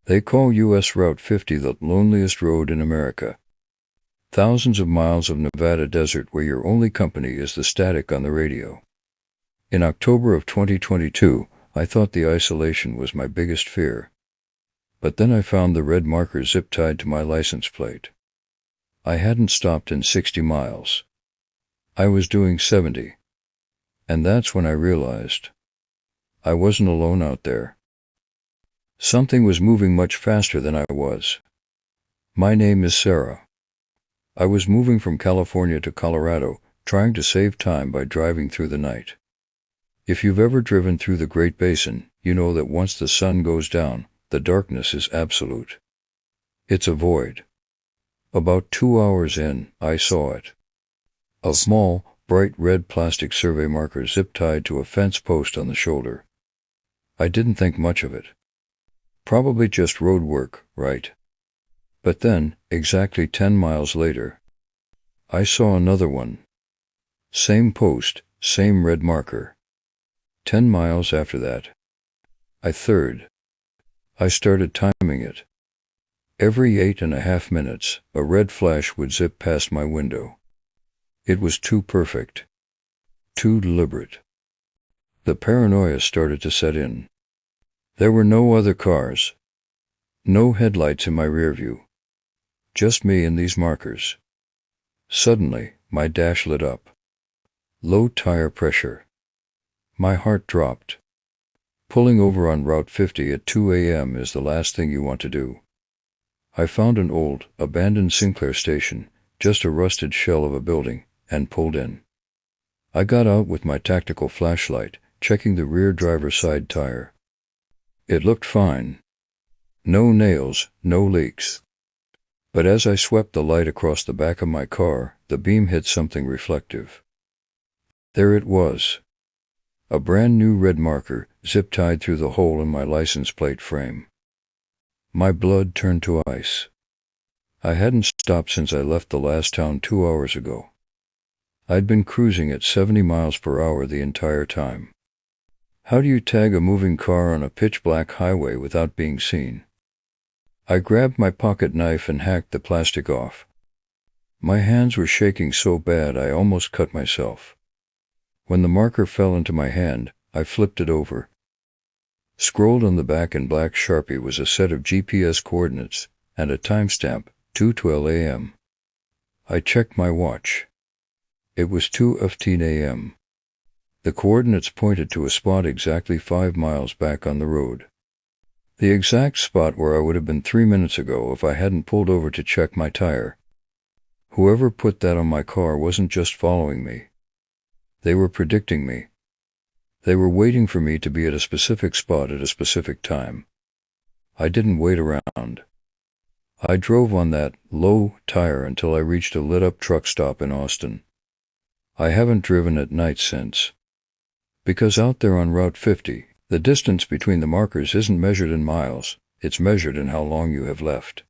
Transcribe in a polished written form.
They call U.S. Route 50 the loneliest road in America. Thousands of miles of Nevada desert where your only company is the static on the radio. In October of 2022, I thought the isolation was my biggest fear. But then I found the red marker zip-tied to my license plate. I hadn't stopped in 60 miles. I was doing 70. And that's when I realized I wasn't alone out there. Something was moving much faster than I was. My name is Sarah. I was moving from California to Colorado, trying to save time by driving through the night. If you've ever driven through the Great Basin, you know that once the sun goes down, the darkness is absolute. It's a void. About 2 hours in, I saw it. A small, bright red plastic survey marker zip-tied to a fence post on the shoulder. I didn't think much of it. Probably just road work, right? But then, exactly 10 miles later, I saw another one. Same post, same red marker. 10 miles after that, a third. I started timing it. Every 8.5 minutes, a red flash would zip past my window. It was too perfect. Too deliberate. The paranoia started to set in. There were no other cars. No headlights in my rear view. Just me and these markers. Suddenly, my dash lit up. Low tire pressure. My heart dropped. Pulling over on Route 50 at 2 a.m. is the last thing you want to do. I found an old, abandoned Sinclair station, just a rusted shell of a building, and pulled in. I got out with my tactical flashlight, checking the rear driver's side tire. It looked fine. No nails, no leaks. But as I swept the light across the back of my car, the beam hit something reflective. There it was. A brand new red marker, zip-tied through the hole in my license plate frame. My blood turned to ice. I hadn't stopped since I left the last town 2 hours ago. I'd been cruising at 70 miles per hour the entire time. How do you tag a moving car on a pitch-black highway without being seen? I grabbed my pocket knife and hacked the plastic off. My hands were shaking so bad I almost cut myself. When the marker fell into my hand, I flipped it over. Scrolled on the back in black Sharpie was a set of GPS coordinates and a timestamp, 2:12 a.m. I checked my watch. It was 2:15 a.m. The coordinates pointed to a spot exactly 5 miles back on the road. The exact spot where I would have been 3 minutes ago if I hadn't pulled over to check my tire. Whoever put that on my car wasn't just following me. They were predicting me. They were waiting for me to be at a specific spot at a specific time. I didn't wait around. I drove on that low tire until I reached a lit-up truck stop in Austin. I haven't driven at night since. Because out there on Route 50, the distance between the markers isn't measured in miles, it's measured in how long you have left.